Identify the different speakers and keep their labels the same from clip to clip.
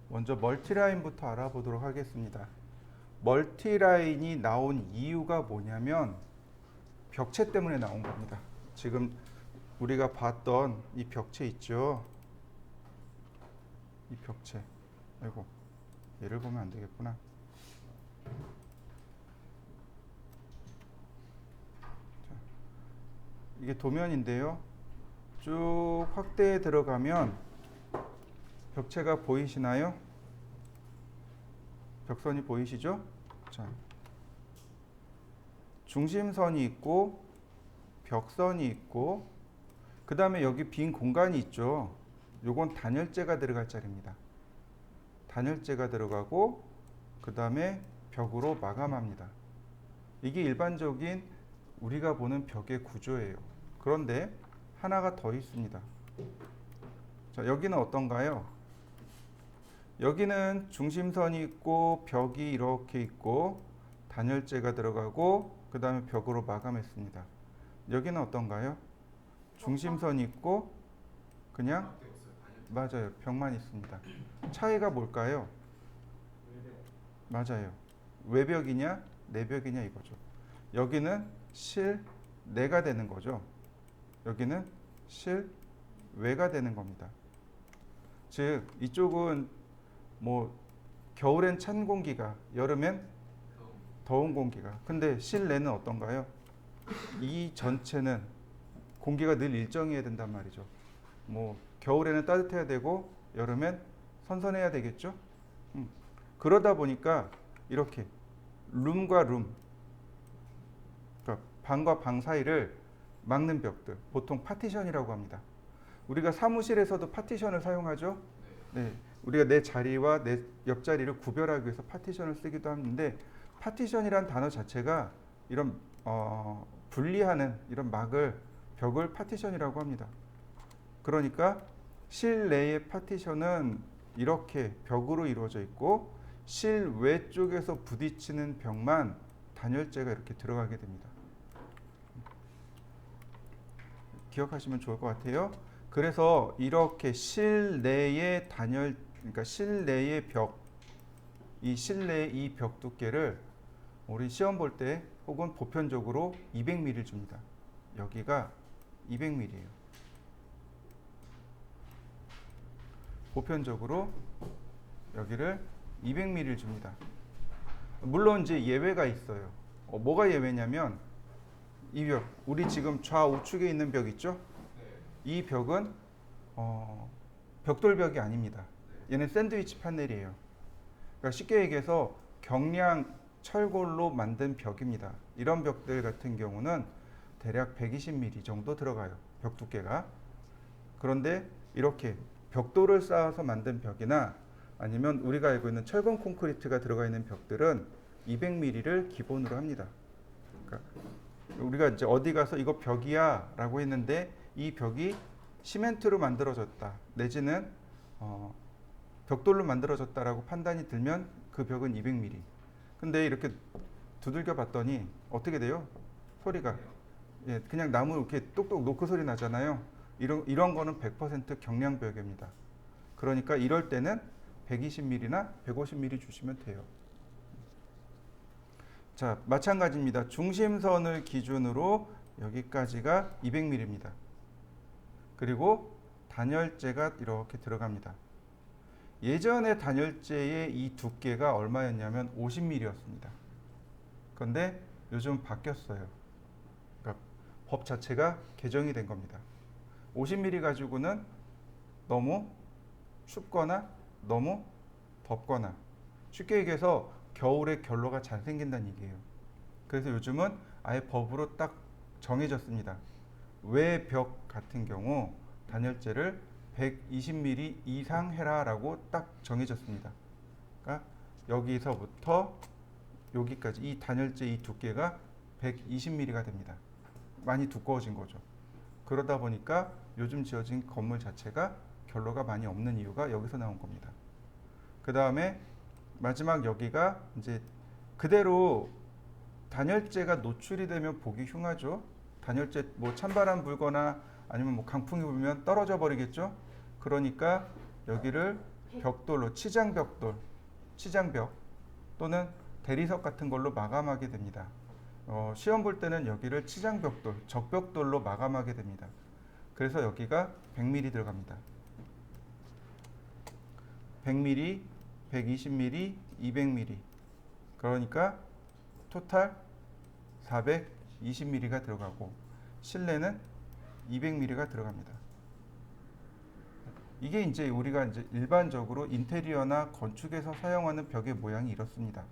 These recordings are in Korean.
Speaker 1: 먼저 멀티라인부터 알아보도록 하겠습니다. 멀티라인이 나온 이유가 뭐냐면 벽체 때문에 나온 겁니다. 지금 우리가 봤던 이 벽체 있죠? 이 벽체. 아이고, 얘를 보면 안 되겠구나. 자, 이게 도면인데요. 쭉 확대해 들어가면 벽체가 보이시나요? 벽선이 보이시죠? 자, 중심선이 있고 벽선이 있고 그 다음에 여기 빈 공간이 있죠. 요건 단열재가 들어갈 자리입니다. 단열재가 들어가고 그 다음에 벽으로 마감합니다. 이게 일반적인 우리가 보는 벽의 구조예요. 그런데 하나가 더 있습니다. 자, 여기는 어떤가요? 여기는 중심선이 있고 벽이 이렇게 있고 단열재가 들어가고 그 다음에 벽으로 마감했습니다. 여기는 어떤가요? 중심선이 있고 그냥 맞아요. 벽만 있습니다. 차이가 뭘까요? 맞아요. 외벽이냐 내벽이냐 이거죠. 여기는 실내가 되는 거죠. 여기는 실외가 되는 겁니다. 즉 이쪽은 뭐 겨울엔 찬 공기가 여름엔 더운 공기가 근데 실내는 어떤가요? 이 전체는 공기가 늘 일정해야 된단 말이죠. 뭐 겨울에는 따뜻해야 되고 여름엔 선선해야 되겠죠. 그러다 보니까 이렇게 룸과 룸, 그러니까 방과 방 사이를 막는 벽들, 보통 파티션이라고 합니다. 우리가 사무실에서도 파티션을 사용하죠. 네, 우리가 내 자리와 내 옆자리를 구별하기 위해서 파티션을 쓰기도 하는데 파티션이란 단어 자체가 이런 분리하는 이런 벽을 파티션이라고 합니다. 그러니까 실내의 파티션은 이렇게 벽으로 이루어져 있고 실외 쪽에서 부딪히는 벽만 단열재가 이렇게 들어가게 됩니다. 기억하시면 좋을 것 같아요. 그래서 이렇게 실내의 그러니까 실내의 벽, 이 실내의 이 벽 두께를 우리 시험 볼 때 혹은 보편적으로 200mm를 줍니다. 여기가 200mm예요. 보편적으로 여기를 200mm를 줍니다. 물론 이제 예외가 있어요. 뭐가 예외냐면 이 벽, 우리 지금 좌우측에 있는 벽 있죠? 이 벽은 벽돌벽이 아닙니다. 얘는 샌드위치 판넬이에요. 그러니까 쉽게 얘기해서 경량 철골로 만든 벽입니다. 이런 벽들 같은 경우는 대략 120mm 정도 들어가요. 벽 두께가. 그런데 이렇게 벽돌을 쌓아서 만든 벽이나 아니면 우리가 알고 있는 철근 콘크리트가 들어가 있는 벽들은 200mm를 기본으로 합니다. 그러니까 우리가 이제 어디 가서 이거 벽이야 라고 했는데 이 벽이 시멘트로 만들어졌다 내지는 벽돌로 만들어졌다라고 판단이 들면 그 벽은 200mm. 근데 이렇게 두들겨 봤더니 어떻게 돼요? 소리가 예, 그냥 나무 이렇게 똑똑 노크 소리 나잖아요. 이런 거는 100% 경량벽입니다. 그러니까 이럴 때는 120mm나 150mm 주시면 돼요. 자, 마찬가지입니다. 중심선을 기준으로 여기까지가 200mm입니다. 그리고 단열재가 이렇게 들어갑니다. 예전에 단열재의 이 두께가 얼마였냐면 50mm였습니다. 그런데 요즘 바뀌었어요. 그러니까 법 자체가 개정이 된 겁니다. 50mm 가지고는 너무 춥거나 너무 덥거나 쉽게 얘기해서 겨울에 결로가 잘 생긴다는 얘기예요. 그래서 요즘은 아예 법으로 딱 정해졌습니다. 외벽 같은 경우 단열재를 120mm 이상 해라라고 딱 정해졌습니다. 그러니까 여기서부터 여기까지 이 단열재 이 두께가 120mm가 됩니다. 많이 두꺼워진 거죠. 그러다 보니까 요즘 지어진 건물 자체가 결로가 많이 없는 이유가 여기서 나온 겁니다. 그 다음에 마지막 여기가 이제 그대로 단열재가 노출이 되면 보기 흉하죠. 단열재 뭐 찬바람 불거나 아니면 뭐 강풍이 불면 떨어져 버리겠죠. 그러니까 여기를 벽돌로 치장벽돌, 치장벽 또는 대리석 같은 걸로 마감하게 됩니다. 시험 볼 때는 여기를 치장벽돌, 적벽돌로 마감하게 됩니다. 그래서 여기가 100mm 들어갑니다. 100mm, 120mm, 200mm. 그러니까 토탈 420mm가 들어가고 실내는 200mm가 들어갑니다. 이게 이제 우리가 이제 일반적으로 인테리어나 건축에서 사용하는 벽의 모양이 이렇습니다.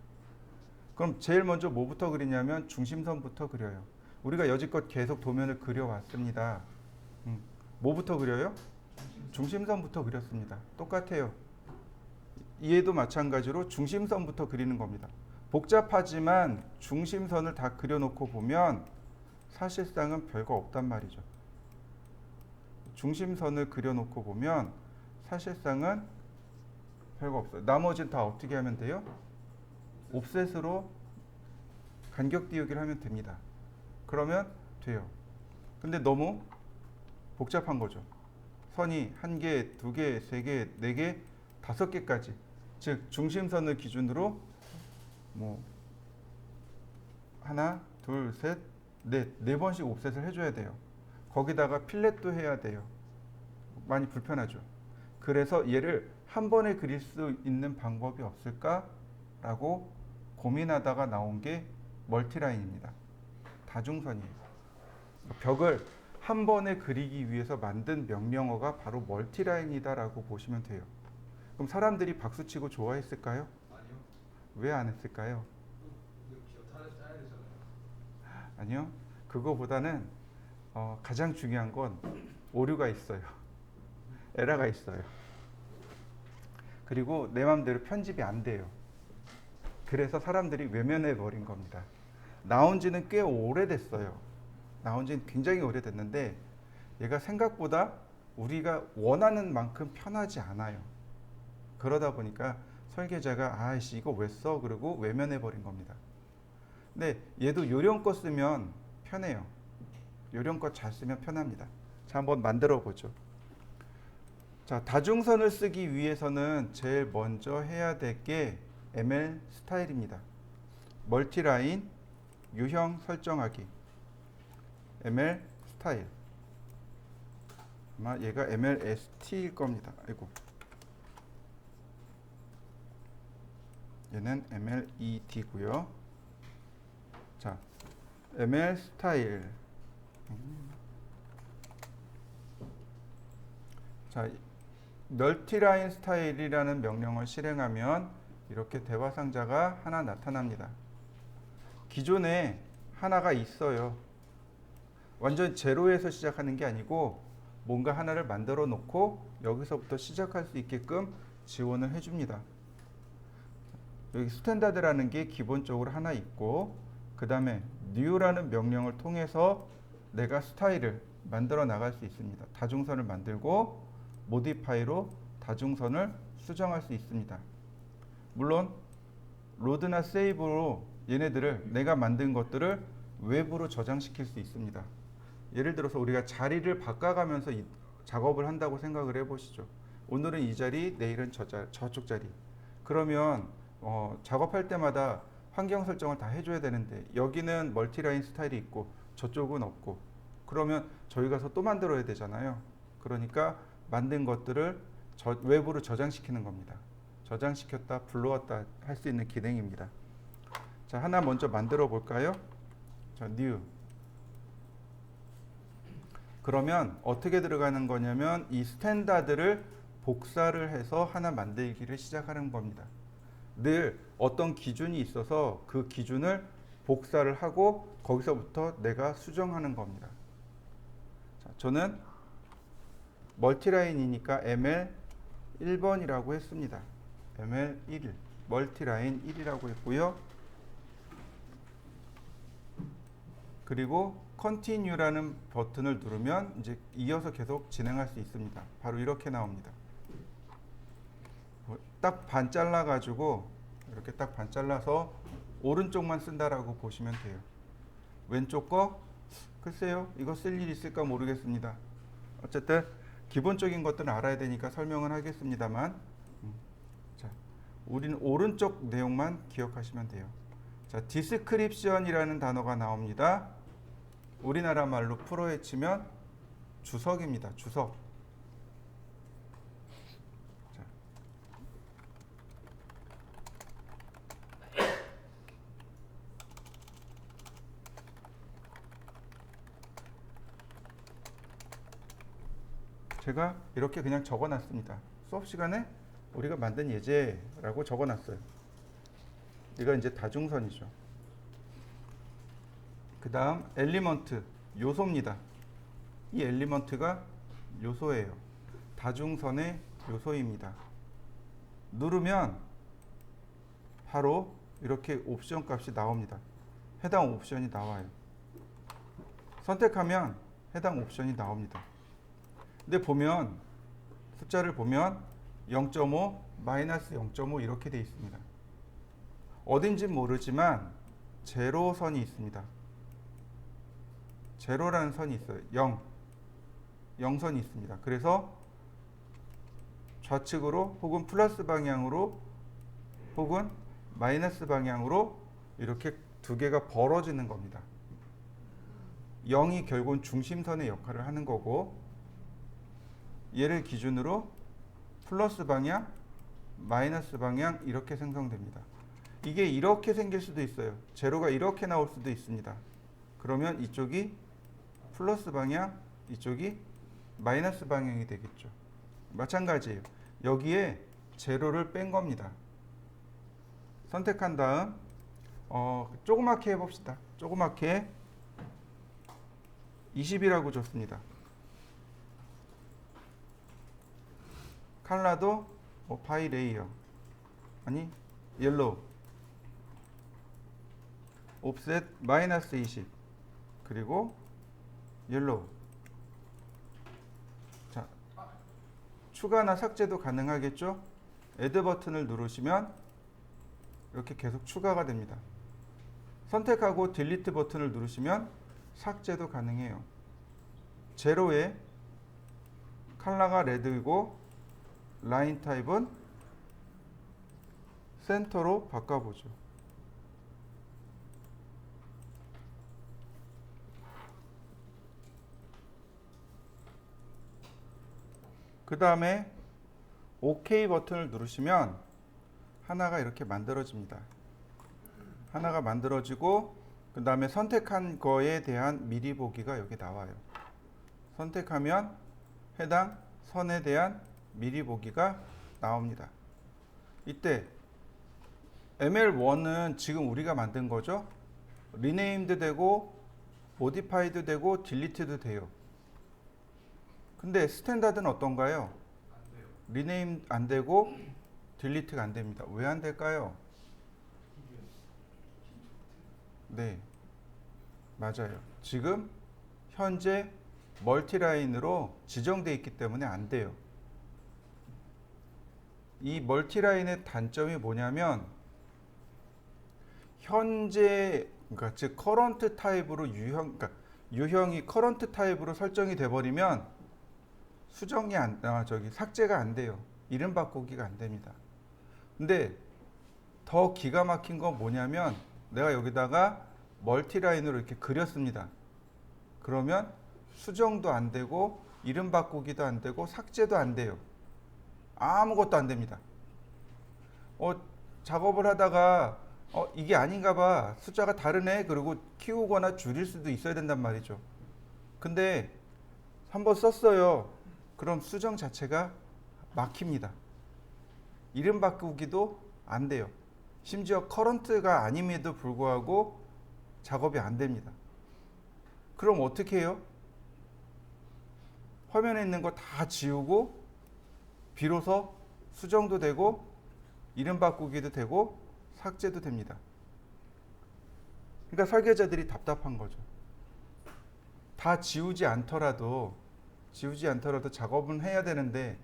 Speaker 1: 그럼 제일 먼저 뭐부터 그리냐면 중심선부터 그려요. 우리가 여지껏 계속 도면을 그려왔습니다. 뭐부터 그려요? 중심선부터 그렸습니다. 똑같아요. 얘도 마찬가지로 중심선부터 그리는 겁니다. 복잡하지만 중심선을 다 그려놓고 보면 사실상은 별거 없단 말이죠. 중심선을 그려놓고 보면 사실상은 별거 없어요. 나머지는 다 어떻게 하면 돼요? 옵셋으로 간격 띄우기를 하면 됩니다. 그러면 돼요. 근데 너무 복잡한 거죠. 선이 1개, 2개, 3개, 4개, 5개까지. 즉 중심선을 기준으로 뭐 하나, 둘, 셋, 넷, 4번씩 옵셋을 해줘야 돼요. 거기다가 필렛도 해야 돼요. 많이 불편하죠. 그래서 얘를 한 번에 그릴 수 있는 방법이 없을까라고 고민하다가 나온 게 멀티라인입니다. 다중선이에요. 벽을 한 번에 그리기 위해서 만든 명령어가 바로 멀티라인이다라고 보시면 돼요. 그럼 사람들이 박수치고 좋아했을까요?
Speaker 2: 아니요.
Speaker 1: 왜 안 했을까요?
Speaker 2: 기어 짜야 되잖아요.
Speaker 1: 아니요. 그거보다는 가장 중요한 건 오류가 있어요. 에러가 있어요. 그리고 내 맘대로 편집이 안 돼요. 그래서 사람들이 외면해 버린 겁니다. 나온 지는 꽤 오래됐어요. 나온 지는 굉장히 오래됐는데 얘가 생각보다 우리가 원하는 만큼 편하지 않아요. 그러다 보니까 설계자가 아이씨 이거 왜 써? 그러고 외면해 버린 겁니다. 근데 얘도 요령껏 쓰면 편해요. 요령껏 잘 쓰면 편합니다. 자, 한번 만들어 보죠. 자, 다중선을 쓰기 위해서는 제일 먼저 해야 될 게 ML 스타일입니다. 멀티라인 유형 설정하기. ML 스타일. 아마 얘가 MLST일 겁니다. 아이고. 얘는 MLED고요. 자, ML 스타일. 자, 멀티라인 스타일이라는 명령을 실행하면 이렇게 대화 상자가 하나 나타납니다. 기존에 하나가 있어요. 완전 제로에서 시작하는 게 아니고 뭔가 하나를 만들어 놓고 여기서부터 시작할 수 있게끔 지원을 해줍니다. 여기 스탠다드라는 게 기본적으로 하나 있고 그 다음에 new라는 명령을 통해서 내가 스타일을 만들어 나갈 수 있습니다. 다중선을 만들고 modify로 다중선을 수정할 수 있습니다. 물론 로드나 세이브로 얘네들을 내가 만든 것들을 외부로 저장시킬 수 있습니다. 예를 들어서 우리가 자리를 바꿔가면서 이 작업을 한다고 생각을 해보시죠. 오늘은 이 자리, 내일은 저쪽 자리. 그러면 작업할 때마다 환경 설정을 다 해줘야 되는데 여기는 멀티라인 스타일이 있고 저쪽은 없고 그러면 저희 가서 또 만들어야 되잖아요. 그러니까 만든 것들을 외부로 저장시키는 겁니다. 저장시켰다 불러왔다 할 수 있는 기능입니다. 자, 하나 먼저 만들어 볼까요? 자, new. 그러면 어떻게 들어가는 거냐면 이 스탠다드를 복사를 해서 하나 만들기를 시작하는 겁니다. 늘 어떤 기준이 있어서 그 기준을 복사를 하고 거기서부터 내가 수정하는 겁니다. 자, 저는 멀티라인이니까 ML 1번이라고 했습니다. ML 1, 멀티라인 1이라고 했고요. 그리고 Continue라는 버튼을 누르면 이제 이어서 계속 진행할 수 있습니다. 바로 이렇게 나옵니다. 딱 반 잘라 가지고 이렇게 딱 반 잘라서 오른쪽만 쓴다라고 보시면 돼요. 왼쪽 거 글쎄요, 이거 쓸 일 있을까 모르겠습니다. 어쨌든 기본적인 것들은 알아야 되니까 설명을 하겠습니다만 우리는 오른쪽 내용만 기억하시면 돼요. 자, 디스크립션이라는 단어가 나옵니다. 우리나라 말로 풀어헤치면 주석입니다. 주석. 자. 제가 이렇게 그냥 적어놨습니다. 수업 시간에 우리가 만든 예제라고 적어놨어요. 이건 이제 다중선이죠. 그 다음 엘리먼트, 요소입니다. 이 엘리먼트가 요소예요. 다중선의 요소입니다. 누르면 바로 이렇게 옵션 값이 나옵니다. 해당 옵션이 나와요. 선택하면 해당 옵션이 나옵니다. 근데 보면 숫자를 보면 0.5, 마이너스 0.5 이렇게 돼 있습니다. 어딘지 모르지만 제로선이 있습니다. 제로라는 선이 있어요. 0선이 있습니다. 그래서 좌측으로 혹은 플러스 방향으로 혹은 마이너스 방향으로 이렇게 두 개가 벌어지는 겁니다. 0이 결국은 중심선의 역할을 하는 거고, 얘를 기준으로 플러스 방향, 마이너스 방향 이렇게 생성됩니다. 이게 이렇게 생길 수도 있어요. 제로가 이렇게 나올 수도 있습니다. 그러면 이쪽이 플러스 방향, 이쪽이 마이너스 방향이 되겠죠. 마찬가지예요. 여기에 제로를 뺀 겁니다. 선택한 다음 조그맣게 해봅시다. 조그맣게 20이라고 줬습니다. 컬러도 바이 레이어, 아니 옐로우, 옵셋 마이너스 20, 그리고 옐로우. 자, 추가나 삭제도 가능하겠죠? 애드 버튼을 누르시면 이렇게 계속 추가가 됩니다. 선택하고 딜리트 버튼을 누르시면 삭제도 가능해요. 제로에 컬러가 레드이고 라인 타입은 센터로 바꿔보죠. 그 다음에 OK 버튼을 누르시면 하나가 이렇게 만들어집니다. 하나가 만들어지고 그 다음에 선택한 거에 대한 미리 보기가 여기 나와요. 선택하면 해당 선에 대한 미리 보기가 나옵니다. 이때 ML1은 지금 우리가 만든 거죠. 리네임도 되고 모디파이도 되고 딜리트도 돼요. 근데 스탠다드는 어떤가요?
Speaker 2: 안 돼요.
Speaker 1: 리네임 안 되고 딜리트가 안 됩니다. 왜 안 될까요? 네, 맞아요. 지금 현재 멀티라인으로 지정되어 있기 때문에 안 돼요. 이 멀티라인의 단점이 뭐냐면 현재, 그러니까 즉 커런트 타입으로 유형이 커런트 타입으로 설정이 돼 버리면 수정이 삭제가 안 돼요. 이름 바꾸기가 안 됩니다. 근데 더 기가 막힌 건 뭐냐면 내가 여기다가 멀티라인으로 이렇게 그렸습니다. 그러면 수정도 안 되고 이름 바꾸기도 안 되고 삭제도 안 돼요. 아무것도 안 됩니다. 작업을 하다가 이게 아닌가 봐. 숫자가 다르네. 그리고 키우거나 줄일 수도 있어야 된단 말이죠. 근데 한번 썼어요. 그럼 수정 자체가 막힙니다. 이름 바꾸기도 안 돼요. 심지어 커런트가 아님에도 불구하고 작업이 안 됩니다. 그럼 어떻게 해요? 화면에 있는 거 다 지우고 비로소 수정도 되고 이름 바꾸기도 되고 삭제도 됩니다. 그러니까 설계자들이 답답한 거죠. 다 지우지 않더라도 작업은 해야 되는데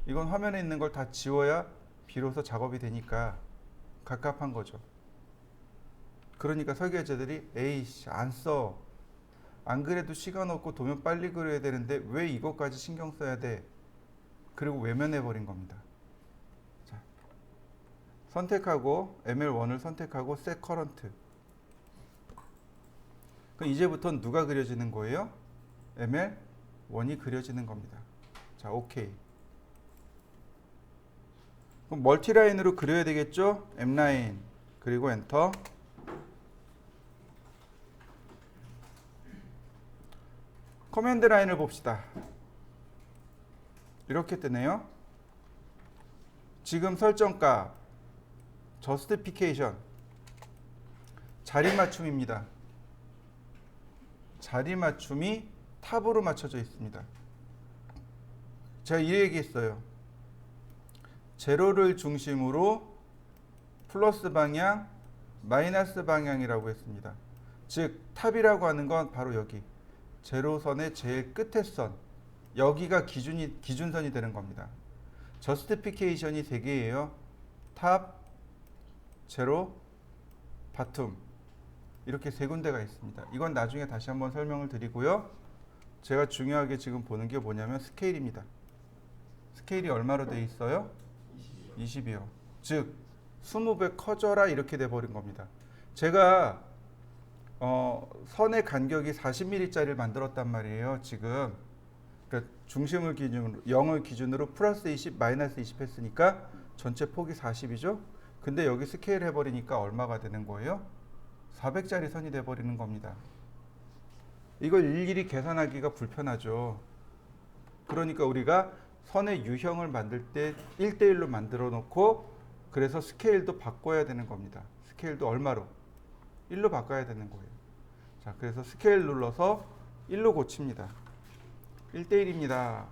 Speaker 1: 이건 화면에 있는 걸 다 지워야 비로소 작업이 되니까 갑갑한 거죠. 그러니까 설계자들이 에이씨 안 써. 안 그래도 시간 없고 도면 빨리 그려야 되는데 왜 이것까지 신경 써야 돼? 그리고 외면해 버린 겁니다. 자, 선택하고 ML1을 선택하고 set current. 그럼 이제부터는 누가 그려지는 거예요? ML1이 그려지는 겁니다. 자, 오케이. 그럼 멀티라인으로 그려야 되겠죠? M라인 그리고 엔터. 커맨드 라인을 봅시다. 이렇게 뜨네요. 지금 설정값 저스티피케이션 자리 맞춤입니다. 자리 맞춤이 탑으로 맞춰져 있습니다. 제가 이 얘기했어요. 제로를 중심으로 플러스 방향, 마이너스 방향이라고 했습니다. 즉 탑이라고 하는 건 바로 여기 제로선의 제일 끝의 선, 여기가 기준선이 되는 겁니다. 저스티피케이션이 3개예요. 탑, 제로, 바툼. 이렇게 3군데가 있습니다. 이건 나중에 다시 한번 설명을 드리고요. 제가 중요하게 지금 보는 게 뭐냐면 스케일입니다. 스케일이 얼마로 돼 있어요? 20이요. 즉 20배 커져라 이렇게 돼 버린 겁니다. 제가 선의 간격이 40mm짜리를 만들었단 말이에요. 지금 그러니까 중심을 기준으로 0을 기준으로 플러스 20, 마이너스 20 했으니까 전체 폭이 40이죠. 근데 여기 스케일 해버리니까 얼마가 되는 거예요? 400짜리 선이 돼버리는 겁니다. 이걸 일일이 계산하기가 불편하죠. 그러니까 우리가 선의 유형을 만들 때 1대1로 만들어 놓고 그래서 스케일도 바꿔야 되는 겁니다. 스케일도 얼마로? 1로 바꿔야 되는 거예요. 자, 그래서 스케일 눌러서 1로 고칩니다. 1대1입니다.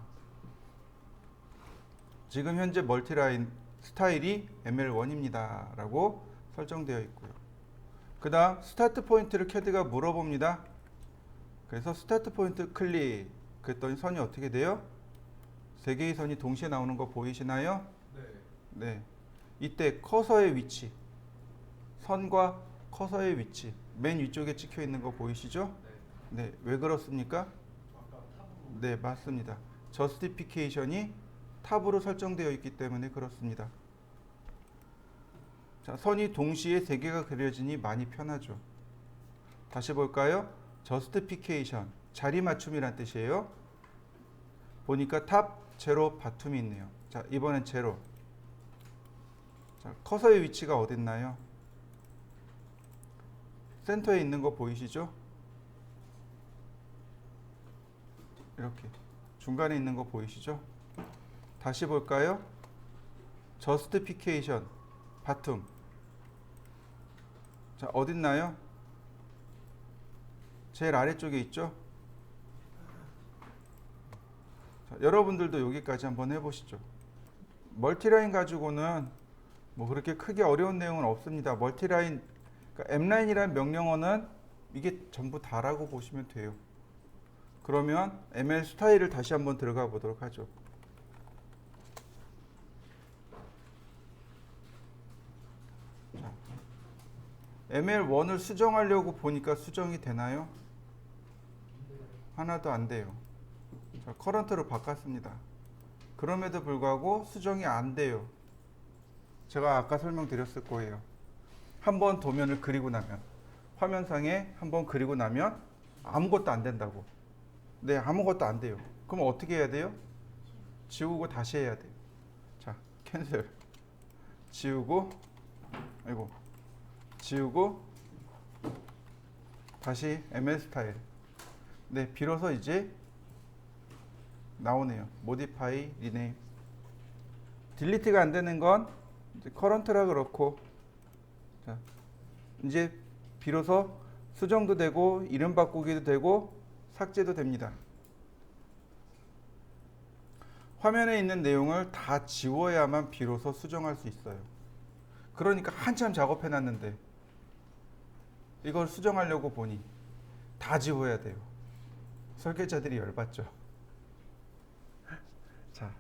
Speaker 1: 지금 현재 멀티라인 스타일이 ML1입니다. 라고 설정되어 있고요. 그 다음 스타트 포인트를 캐드가 물어봅니다. 그래서 스타트 포인트 클릭. 그랬더니 선이 어떻게 돼요? 3개의 선이 동시에 나오는 거 보이시나요?
Speaker 2: 네.
Speaker 1: 네. 이때 커서의 위치, 선과 커서의 위치, 맨 위쪽에 찍혀 있는 거 보이시죠?
Speaker 2: 네.
Speaker 1: 네. 왜 그렇습니까?
Speaker 2: 아까 탑으로.
Speaker 1: 네, 맞습니다. 저스티피케이션이 탑으로 설정되어 있기 때문에 그렇습니다. 자, 선이 동시에 3개가 그려지니 많이 편하죠. 다시 볼까요? 저스티피케이션, 자리 맞춤이란 뜻이에요. 보니까 탑, 제로, 바툼이 있네요. 자, 이번엔 제로. 자, 커서의 위치가 어딨나요? 센터에 있는 거 보이시죠? 이렇게 중간에 있는 거 보이시죠? 다시 볼까요? 저스티피케이션, 바툼. 자, 어딨나요? 제일 아래쪽에 있죠? 자, 여러분들도 여기까지 한번 해보시죠. 멀티라인 가지고는 뭐 그렇게 크게 어려운 내용은 없습니다. 멀티라인, 그러니까 M라인이라는 명령어는 이게 전부 다라고 보시면 돼요. 그러면 ML 스타일을 다시 한번 들어가 보도록 하죠. 자, ML1을 수정하려고 보니까 수정이 되나요? 하나도 안 돼요. 자, 커런트로 바꿨습니다. 그럼에도 불구하고 수정이 안 돼요. 제가 아까 설명드렸을 거예요. 한번 도면을 그리고 나면, 화면상에 한번 그리고 나면 아무것도 안 된다고. 네, 아무것도 안 돼요. 그럼 어떻게 해야 돼요? 지우고 다시 해야 돼요. 자, 캔슬. 지우고, 아이고, 지우고, 다시 ML 스타일. 네, 비로소 이제 나오네요. modify, rename. 딜리트가 안 되는 건 이제 current라 그렇고, 자, 이제 비로소 수정도 되고, 이름 바꾸기도 되고, 삭제도 됩니다. 화면에 있는 내용을 다 지워야만 비로소 수정할 수 있어요. 그러니까 한참 작업해 놨는데 이걸 수정하려고 보니 다 지워야 돼요. 설계자들이 열받죠. 자,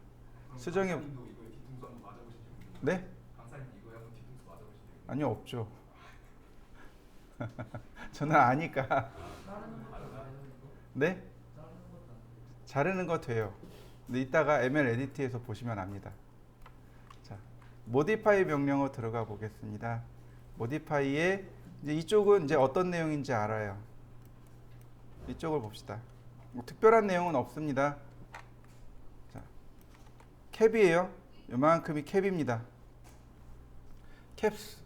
Speaker 1: 수정해.
Speaker 2: 강사님도 이거 뒤통수 한번 맞아보신 적 있나요?
Speaker 1: 네?
Speaker 2: 강사님 이거 한번 뒤통수 맞아보신 적 있나요?
Speaker 1: 아니요, 없죠. 저는 아니까.
Speaker 2: 다른
Speaker 1: 네? 자르는 거 돼요. 근데 이따가 ML 에디트에서 보시면 압니다. 자, modify 명령어 들어가 보겠습니다. modify에 이제 이쪽은 이제 어떤 내용인지 알아요. 이쪽을 봅시다. 뭐 특별한 내용은 없습니다. 자, 캡이에요. 요만큼이 캡입니다. 캡스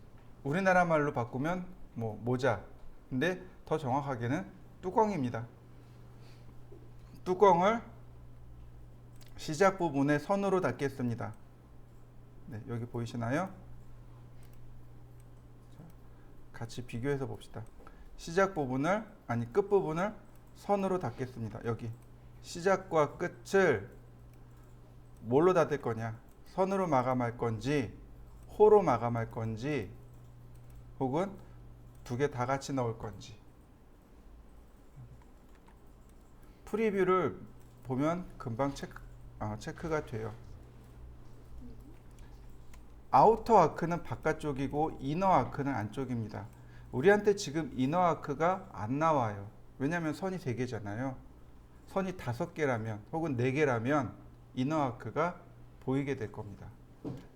Speaker 1: 우리나라 말로 바꾸면 뭐 모자. 근데 더 정확하게는 뚜껑입니다. 뚜껑을 시작 부분에 선으로 닫겠습니다. 네, 여기 보이시나요? 자, 같이 비교해서 봅시다. 시작 부분을 아니 끝 부분을 선으로 닫겠습니다. 여기 시작과 끝을 뭘로 닫을 거냐? 선으로 마감할 건지 호로 마감할 건지 혹은 두 개 다 같이 넣을 건지. 프리뷰를 보면 금방 체크가 돼요. 아우터 아크는 바깥쪽이고 이너 아크는 안쪽입니다. 우리한테 지금 이너 아크가 안 나와요. 왜냐하면 선이 3개잖아요. 선이 5개라면 혹은 4개라면 이너 아크가 보이게 될 겁니다.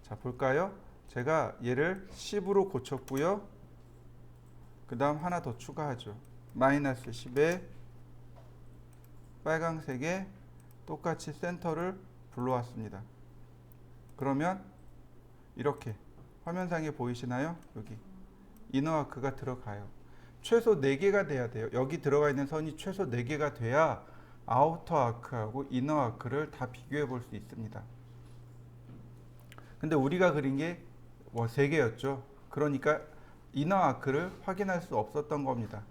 Speaker 1: 자, 볼까요? 제가 얘를 10으로 고쳤고요. 그 다음 하나 더 추가하죠. 마이너스 10에 빨강색에 똑같이 센터를 불러왔습니다. 그러면 이렇게 화면상에 보이시나요? 여기 이너 아크가 들어가요. 최소 4개가 돼야 돼요. 여기 들어가 있는 선이 최소 4개가 돼야 아우터 아크하고 이너 아크를 다 비교해 볼 수 있습니다. 근데 우리가 그린 게 뭐 3개였죠. 그러니까 이너 아크를 확인할 수 없었던 겁니다.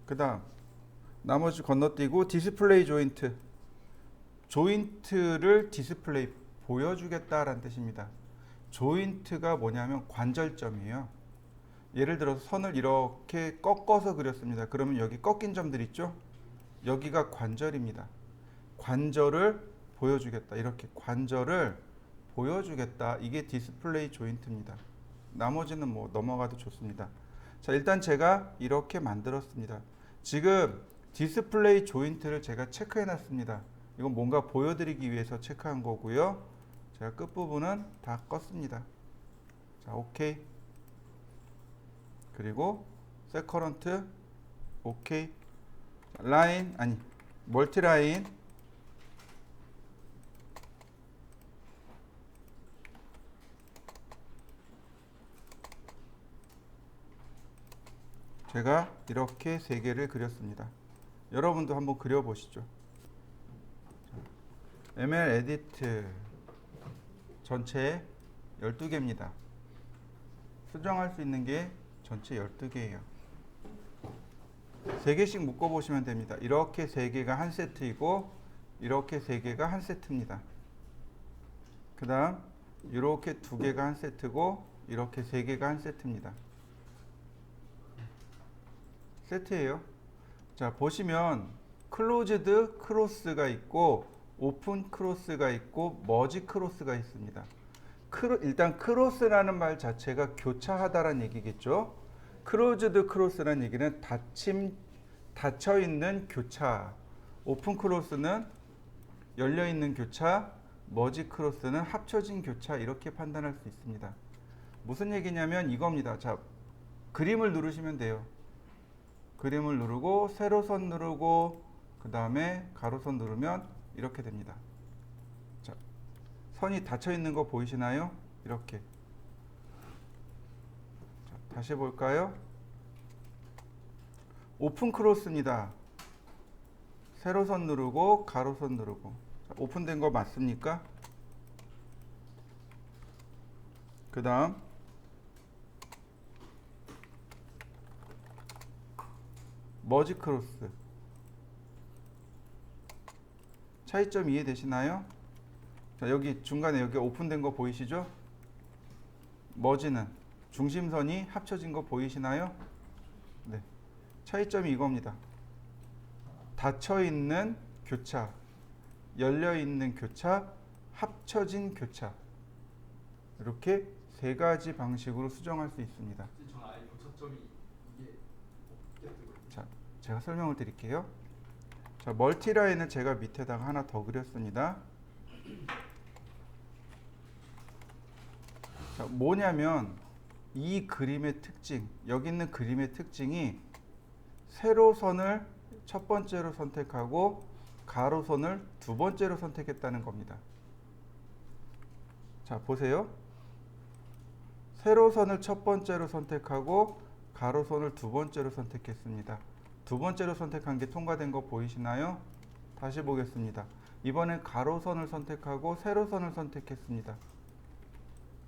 Speaker 1: 그 다음 나머지 건너뛰고 디스플레이 조인트. 조인트를 디스플레이 보여주겠다라는 뜻입니다. 조인트가 뭐냐면 관절점이에요. 예를 들어서 선을 이렇게 꺾어서 그렸습니다. 그러면 여기 꺾인 점들 있죠? 여기가 관절입니다. 관절을 보여주겠다. 이렇게 관절을 보여주겠다. 이게 디스플레이 조인트입니다. 나머지는 뭐 넘어가도 좋습니다. 자, 일단 제가 이렇게 만들었습니다. 지금 디스플레이 조인트를 제가 체크해 놨습니다. 이건 뭔가 보여드리기 위해서 체크한 거고요. 제가 끝부분은 다 껐습니다. 자, 오케이. 그리고 세커런트 오케이. 라인 아니 멀티라인 제가 이렇게 3개를 그렸습니다. 여러분도 한번 그려보시죠. ML 에디트 전체 12개입니다. 수정할 수 있는 게 전체 12개예요. 3개씩 묶어보시면 됩니다. 이렇게 3개가 한 세트이고 이렇게 3개가 한 세트입니다. 그 다음 이렇게 2개가 한 세트고 이렇게 3개가 한 세트입니다. 세트예요. 자, 보시면 클로즈드 크로스가 있고 오픈 크로스가 있고 머지 크로스가 있습니다. 일단 크로스라는 말 자체가 교차하다라는 얘기겠죠. 클로즈드 크로스라는 얘기는 닫혀 있는 교차. 오픈 크로스는 열려 있는 교차. 머지 크로스는 합쳐진 교차. 이렇게 판단할 수 있습니다. 무슨 얘기냐면 이겁니다. 자, 그림을 누르시면 돼요. 그림을 누르고 세로선 누르고 그 다음에 가로선 누르면 이렇게 됩니다. 자, 선이 닫혀 있는 거 보이시나요? 이렇게. 자, 다시 볼까요? 오픈 크로스입니다. 세로선 누르고 가로선 누르고. 자, 오픈된 거 맞습니까? 그 다음 머지 크로스. 차이점 이해되시나요? 자, 여기 중간에 여기 오픈된 거 보이시죠? 머지는 중심선이 합쳐진 거 보이시나요? 네. 차이점이 이겁니다. 닫혀 있는 교차, 열려 있는 교차, 합쳐진 교차. 이렇게 세 가지 방식으로 수정할 수 있습니다.
Speaker 2: 전 아예 교차점이 이게 없겠거든요.
Speaker 1: 자, 제가 설명을 드릴게요. 자, 멀티라인은 제가 밑에다가 하나 더 그렸습니다. 자, 뭐냐면 이 그림의 특징, 여기 있는 그림의 특징이 세로선을 첫 번째로 선택하고 가로선을 두 번째로 선택했다는 겁니다. 자, 보세요. 세로선을 첫 번째로 선택하고 가로선을 두 번째로 선택했습니다. 두 번째로 선택한 게 통과된 거 보이시나요? 다시 보겠습니다. 이번엔 가로선을 선택하고 세로선을 선택했습니다.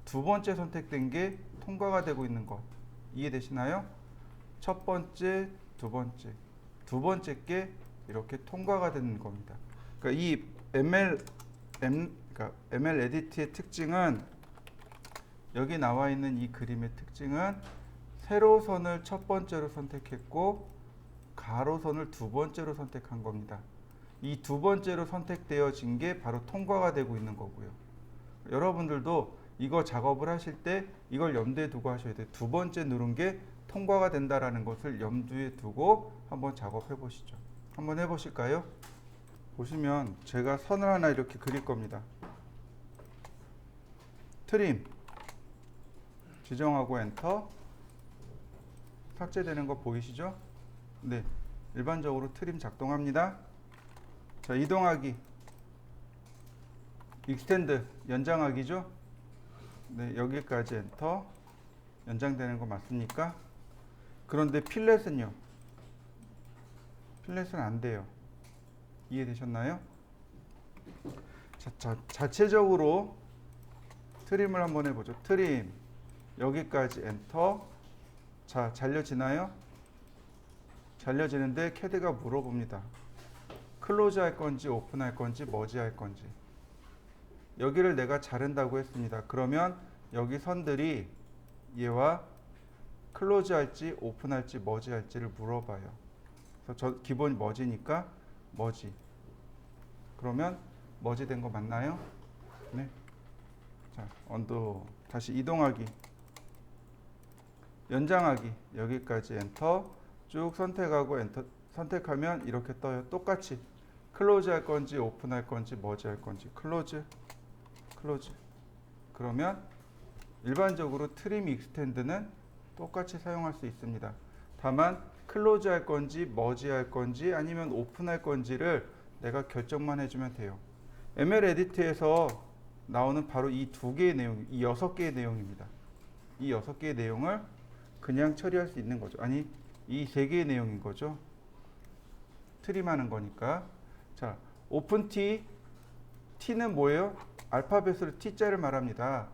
Speaker 1: 두 번째 선택된 게 통과가 되고 있는 것 이해되시나요? 첫 번째, 두 번째, 두 번째 게 이렇게 통과가 되는 겁니다. 그러니까 이 ML 에디트의 특징은, 여기 나와 있는 이 그림의 특징은 세로선을 첫 번째로 선택했고 가로선을 두 번째로 선택한 겁니다. 이 두 번째로 선택되어진 게 바로 통과가 되고 있는 거고요. 여러분들도 이거 작업을 하실 때 이걸 염두에 두고 하셔야 돼요. 두 번째 누른 게 통과가 된다라는 것을 염두에 두고 한번 작업해 보시죠. 한번 해보실까요? 보시면 제가 선을 하나 이렇게 그릴 겁니다. 트림 지정하고 엔터. 삭제되는 거 보이시죠? 네, 일반적으로 트림 작동합니다. 자, 이동하기, 익스텐드 연장하기죠. 네, 여기까지 엔터. 연장되는 거 맞습니까? 그런데 필렛은요? 필렛은 안 돼요. 이해되셨나요? 자체적으로 트림을 한번 해보죠. 트림 여기까지 엔터. 자, 잘려지나요? 잘려지는데 캐드가 물어봅니다. 클로즈 할 건지 오픈 할 건지 머지 할 건지. 여기를 내가 자른다고 했습니다. 그러면 여기 선들이 얘와 클로즈 할지 오픈 할지 머지 할지를 물어봐요. 그래서 저 기본 머지니까 머지. 그러면 머지 된 거 맞나요? 네. 자, 언더 다시 이동하기. 연장하기. 여기까지 엔터. 쭉 선택하고 엔터 선택하면 이렇게 떠요. 똑같이 클로즈 할 건지 오픈 할 건지 머지 할 건지. 클로즈. 클로즈. 그러면 일반적으로 트림 익스텐드는 똑같이 사용할 수 있습니다. 다만 클로즈 할 건지 머지 할 건지 아니면 오픈 할 건지를 내가 결정만 해주면 돼요. ML 에디트에서 나오는 바로 이 두 개의 내용, 이 6개의 내용입니다. 이 6개의 내용을 그냥 처리할 수 있는 거죠. 아니, 이 3개의 내용인 거죠. 트림하는 거니까. 자, 오픈 T. T는 뭐예요? 알파벳으로 T자를 말합니다.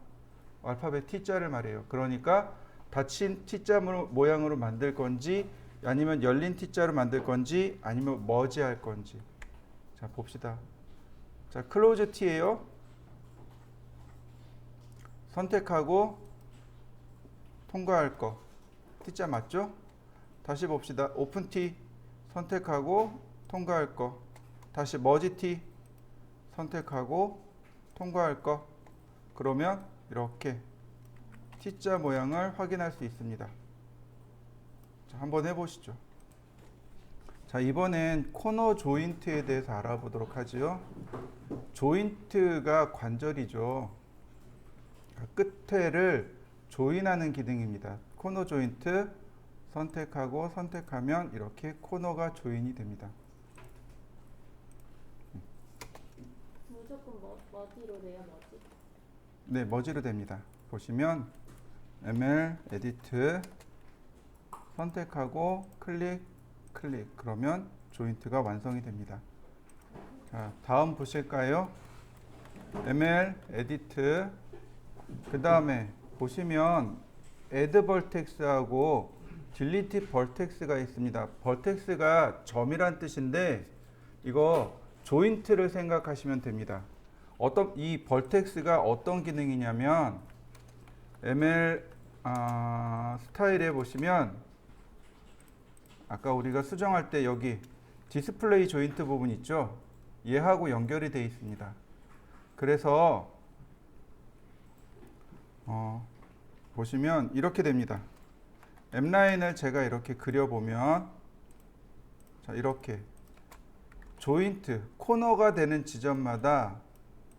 Speaker 1: 알파벳 T자를 말해요. 그러니까 닫힌 T자 모양으로 만들 건지 아니면 열린 T자로 만들 건지 아니면 머지 할 건지. 자, 봅시다. 자, 클로즈 T예요. 선택하고 통과할 거. T자 맞죠? 다시 봅시다. 오픈 T 선택하고 통과할 거. 다시 머지 T 선택하고 통과할 거. 그러면 이렇게 T자 모양을 확인할 수 있습니다. 자, 한번 해보시죠. 자, 이번엔 코너 조인트에 대해서 알아보도록 하죠. 조인트가 관절이죠. 끝에를 조인하는 기능입니다. 코너 조인트 선택하고 선택하면 이렇게 코너가 조인이 됩니다.
Speaker 3: 무조건 머지로 돼요, 머지?
Speaker 1: 네, 머지로 됩니다. 보시면 ML 에디트 선택하고 클릭 그러면 조인트가 완성이 됩니다. 자, 다음 보실까요? ML 에디트 그 다음에 보시면 add vertex하고 delete vertex가 있습니다. vertex가 점이란 뜻인데 이거 조인트를 생각하시면 됩니다. 이 vertex가 어떤 기능이냐면 ML 스타일에 보시면 아까 우리가 수정할 때 여기 디스플레이 조인트 부분 있죠? 얘하고 연결이 되어 있습니다. 그래서 보시면 이렇게 됩니다. M라인을 제가 이렇게 그려보면 자, 이렇게 조인트, 코너가 되는 지점마다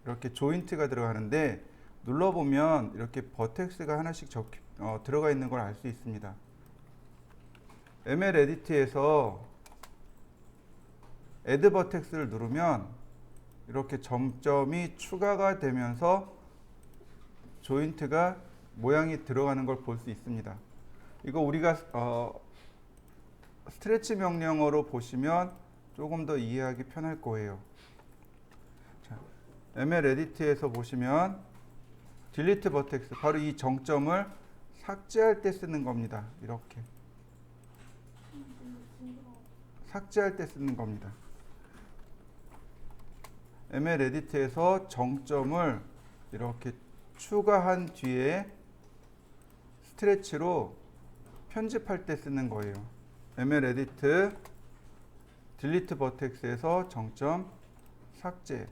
Speaker 1: 이렇게 조인트가 들어가는데 눌러보면 이렇게 버텍스가 하나씩 들어가 있는 걸 알 수 있습니다. ML 에디트에서 Add 버텍스를 누르면 이렇게 점점이 추가가 되면서 조인트가 모양이 들어가는 걸 볼 수 있습니다. 이거 우리가 스트레치 명령어로 보시면 조금 더 이해하기 편할 거예요. 자, ML 에디트에서 보시면 딜리트 버텍스, 바로 이 정점을 삭제할 때 쓰는 겁니다. 이렇게 삭제할 때 쓰는 겁니다. ML 에디트에서 정점을 이렇게 추가한 뒤에 스트레치로 편집할 때 쓰는 거예요. ML 에디트 딜리트 버텍스에서 정점 삭제.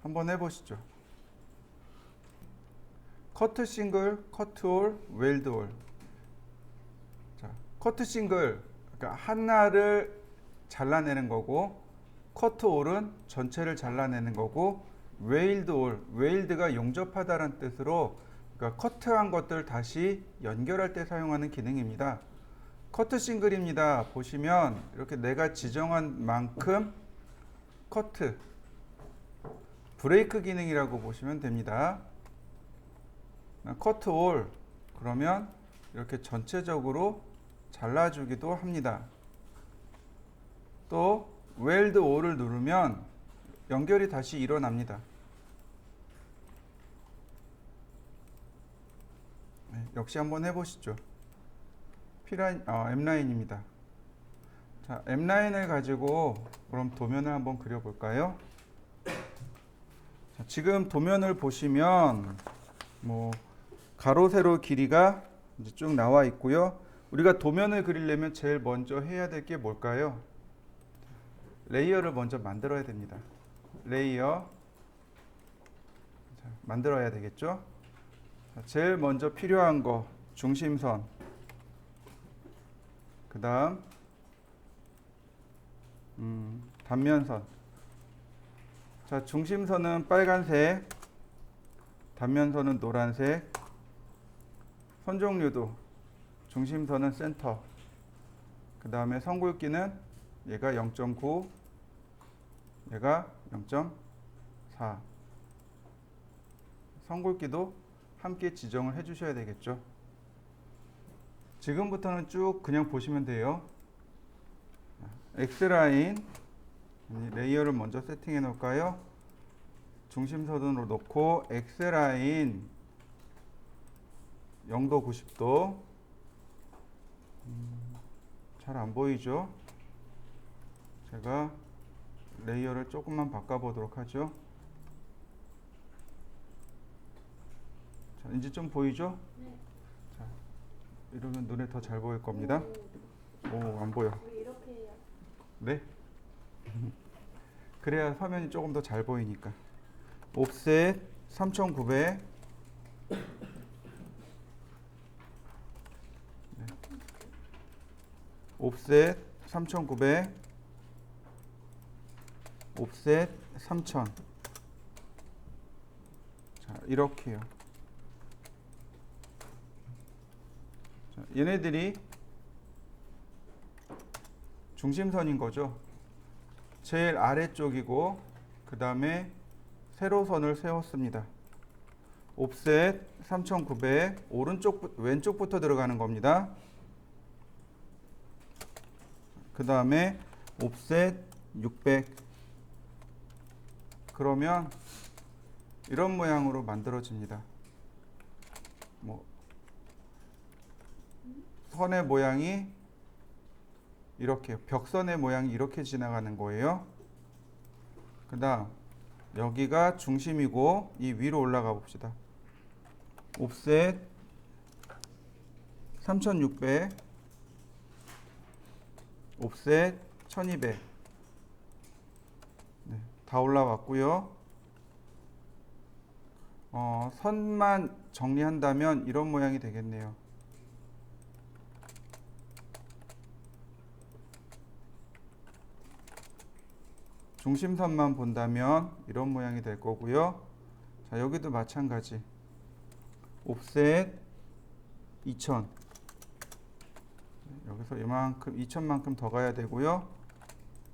Speaker 1: 한번 해보시죠. 커트 싱글, 커트 올, 웰드 올. 자, 커트 싱글, 그러니까 하나를 잘라내는 거고, 커트 올은 전체를 잘라내는 거고, 웨일드 올, 웨일드가 용접하다라는 뜻으로 그러니까 커트한 것들 다시 연결할 때 사용하는 기능입니다. 커트 싱글입니다. 보시면 이렇게 내가 지정한 만큼 커트, 브레이크 기능이라고 보시면 됩니다. 커트 올, 그러면 이렇게 전체적으로 잘라주기도 합니다. 또 웰드 올을 누르면 연결이 다시 일어납니다. 네, 역시 한번 해보시죠. M라인입니다. 자, M라인을 가지고 그럼 도면을 한번 그려볼까요? 자, 지금 도면을 보시면 뭐 가로 세로 길이가 이제 쭉 나와 있고요. 우리가 도면을 그리려면 제일 먼저 해야 될 게 뭘까요? 레이어를 먼저 만들어야 됩니다. 레이어 자, 만들어야 되겠죠? 자, 제일 먼저 필요한 거 중심선, 그 다음 단면선. 자, 중심선은 빨간색, 단면선은 노란색, 선 종류도 중심선은 센터, 그 다음에 선굵기는 얘가 0.9, 얘가 0.4. 선굵기도 함께 지정을 해 주셔야 되겠죠. 지금부터는 쭉 그냥 보시면 돼요. X라인 레이어를 먼저 세팅해 놓을까요? 중심선으로 놓고 X라인 0도 90도. 잘 안 보이죠? 제가 레이어를 조금만 바꿔보도록 하죠. 자, 이제 좀 보이죠?
Speaker 3: 네.
Speaker 1: 자, 이러면 눈에 더 잘 보일 겁니다. 오, 안 보여.
Speaker 3: 우리 이렇게 해요.
Speaker 1: 네? 그래야 화면이 조금 더 잘 보이니까. 옵셋 3900. 네. 옵셋 3900. 옵셋 3000. 자, 이렇게요. 자, 얘네들이 중심선인 거죠. 제일 아래쪽이고 그 다음에 세로선을 세웠습니다. 옵셋 3900 왼쪽부터 들어가는 겁니다. 그 다음에 옵셋 600. 그러면 이런 모양으로 만들어집니다. 뭐 선의 모양이 이렇게, 벽선의 모양이 이렇게 지나가는 거예요. 그 다음 여기가 중심이고 이 위로 올라가 봅시다. 옵셋 3600, 옵셋 1200. 네, 다 올라왔고요. 선만 정리한다면 이런 모양이 되겠네요. 중심선만 본다면 이런 모양이 될 거고요. 자, 여기도 마찬가지. 옵셋 2000. 여기서 이만큼 2000만큼 더 가야 되고요.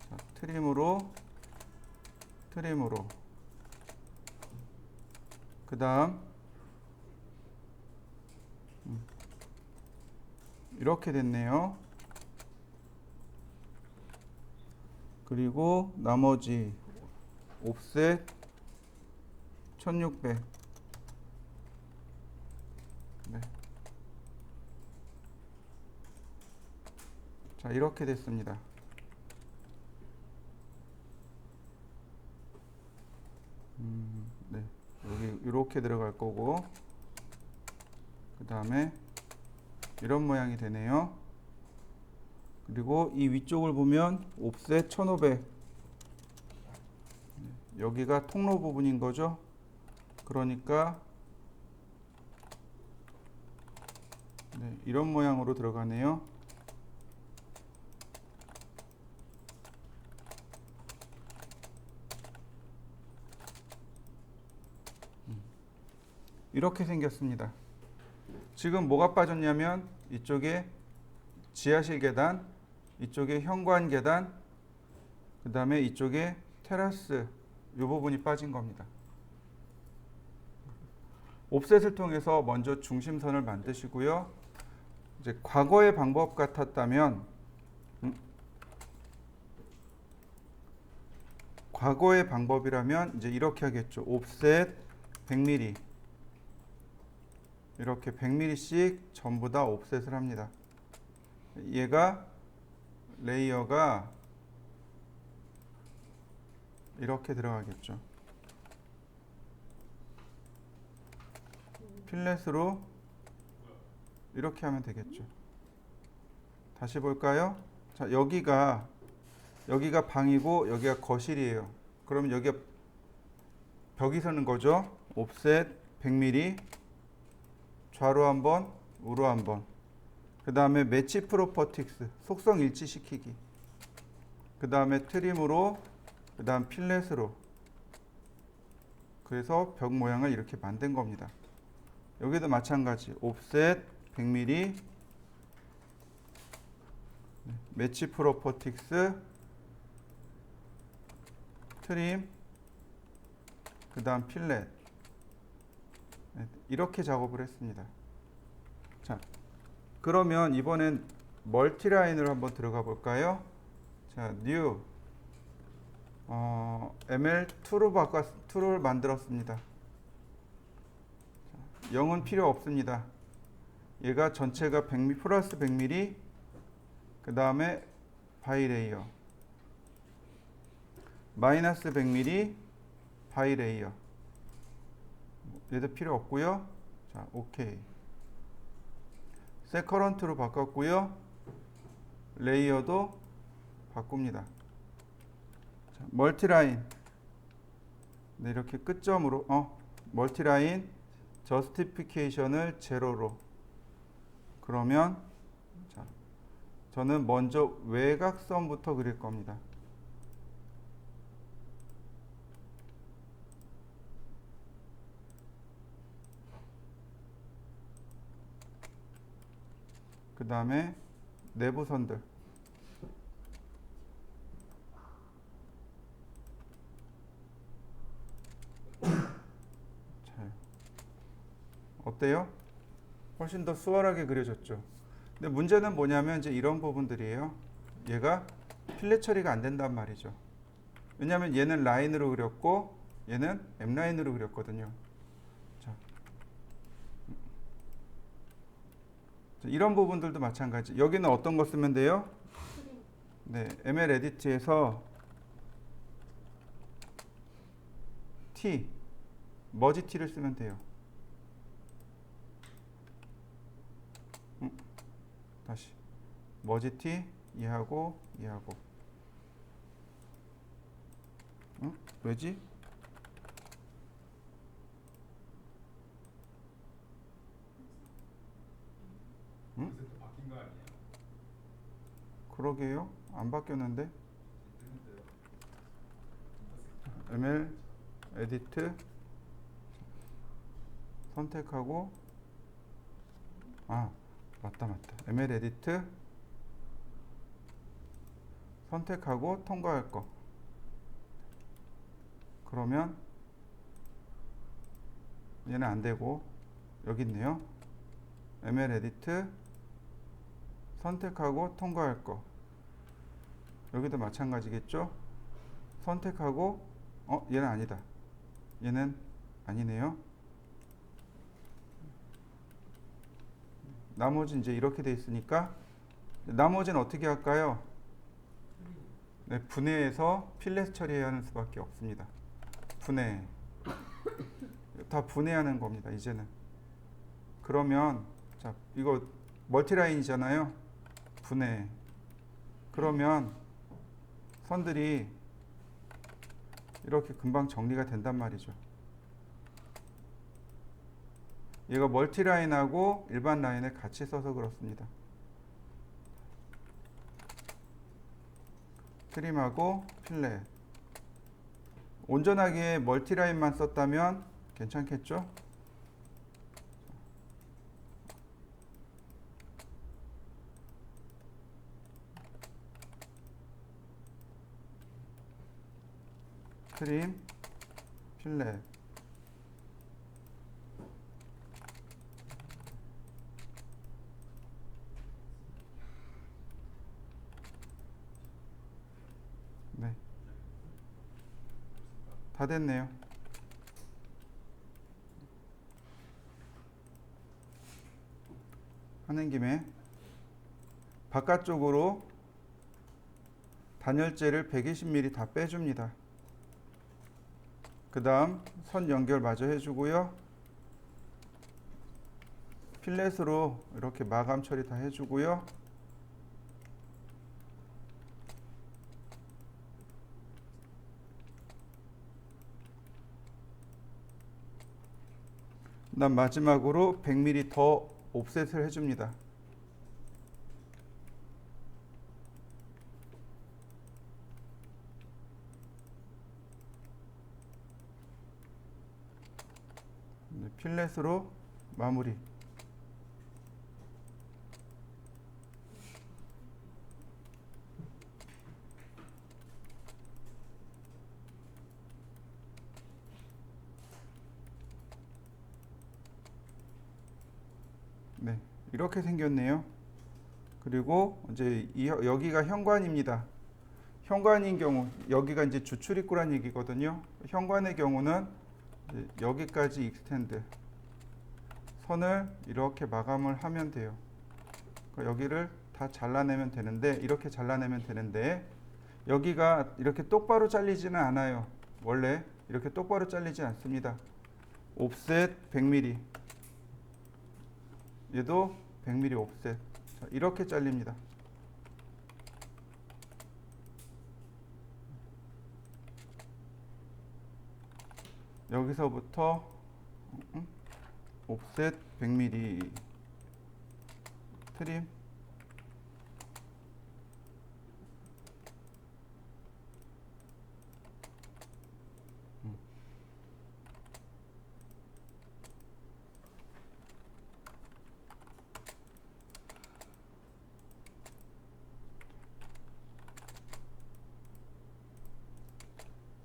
Speaker 1: 자, 트림으로 그다음 이렇게 됐네요. 그리고 나머지 옵셋 1600. 네. 자, 이렇게 됐습니다. 네. 여기 이렇게 들어갈 거고, 그 다음에 이런 모양이 되네요. 그리고 이 위쪽을 보면 옵셋 1500. 여기가 통로 부분인 거죠. 그러니까 네, 이런 모양으로 들어가네요. 이렇게 생겼습니다. 지금 뭐가 빠졌냐면 이쪽에 지하실 계단, 이쪽에 현관 계단, 그 다음에 이쪽에 테라스 이 부분이 빠진 겁니다. 옵셋을 통해서 먼저 중심선을 만드시고요. 이제 과거의 방법 같았다면 과거의 방법이라면 이제 이렇게 하겠죠. 옵셋 100mm. 이렇게 100mm씩 전부 다 옵셋을 합니다. 얘가 레이어가 이렇게 들어가겠죠. 필렛으로 이렇게 하면 되겠죠. 다시 볼까요? 자, 여기가 방이고 여기가 거실이에요. 그러면 여기가 벽이 서는 거죠. 옵셋 100mm 좌로 한번, 우로 한번. 그 다음에 매치 프로퍼틱스 속성 일치시키기. 그 다음에 트림으로, 그 다음 필렛으로. 그래서 벽 모양을 이렇게 만든 겁니다. 여기도 마찬가지. 옵셋 100mm 매치 프로퍼틱스 트림, 그 다음 필렛. 이렇게 작업을 했습니다. 자, 그러면 이번엔 멀티라인으로 한번 들어가 볼까요? 자, new ML2를 만들었습니다. 0은 필요 없습니다. 얘가 전체가 100mm 플러스 100mm, 그 다음에 바이레이어 마이너스 100mm 바이레이어. 얘도 필요 없고요. 자, 오케이. 세커런트로 바꿨고요. 레이어도 바꿉니다. 자, 멀티라인. 네, 이렇게 끝점으로 멀티라인 저스티피케이션을 제로로. 그러면 자, 저는 먼저 외곽선부터 그릴 겁니다. 그 다음에 내부선들. 자, 어때요? 훨씬 더 수월하게 그려졌죠. 근데 문제는 뭐냐면 이제 이런 부분들이에요. 얘가 필렛 처리가 안 된단 말이죠. 왜냐하면 얘는 라인으로 그렸고 얘는 M라인으로 그렸거든요. 이런 부분들도 마찬가지. 여기는 어떤 거 쓰면 돼요? 네, ML 에디트에서 T, 머지 T를 쓰면 돼요. 다시 머지 T 이하고 왜지?
Speaker 2: 요새 또 바뀐 거 아니에요?
Speaker 1: 그러게요. 안 바뀌었는데.
Speaker 2: 뜨는데요.
Speaker 1: ML 에디트 선택하고 맞다. ML 에디트 선택하고 통과할 거. 그러면 얘는 안 되고 여기 있네요. ML 에디트 선택하고 통과할 거. 여기도 마찬가지겠죠? 선택하고 얘는 아니다. 얘는 아니네요. 나머지 이제 이렇게 돼 있으니까 나머지는 어떻게 할까요? 네, 분해해서 필렛 처리해야 하는 수밖에 없습니다. 분해. 다 분해하는 겁니다. 이제는. 그러면 자, 이거 멀티라인이잖아요. 분해. 그러면 선들이 이렇게 금방 정리가 된단 말이죠. 얘가 멀티라인하고 일반 라인을 같이 써서 그렇습니다. 트림하고 필렛. 온전하게 멀티라인만 썼다면 괜찮겠죠? 트림, 필렛. 네. 다 됐네요. 하는 김에 바깥쪽으로 단열재를 120mm 다 빼줍니다. 그 다음 선 연결 마저 해주고요. 필렛으로 이렇게 마감 처리 다 해주고요. 그 다음 마지막으로 100mm 더 옵셋을 해줍니다. 필렛으로 마무리. 네, 이렇게 생겼네요. 그리고 이제 여기가 현관입니다. 현관인 경우 여기가 이제 주출입구란 얘기거든요. 현관의 경우는 이제 여기까지 익스텐드 선을 이렇게 마감을 하면 돼요. 그러니까 여기를 다 잘라내면 되는데 이렇게 잘라내면 되는데 여기가 이렇게 똑바로 잘리지는 않아요. 원래 이렇게 똑바로 잘리지 않습니다. 옵셋 100mm. 얘도 100mm 옵셋. 자, 이렇게 잘립니다. 여기서부터 옵셋 100mm 트림.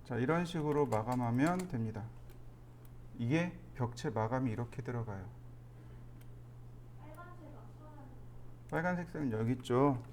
Speaker 1: 자, 이런 식으로 마감하면 됩니다. 이게 벽체 마감이 이렇게 들어가요. 빨간색 셀은 여기 있죠.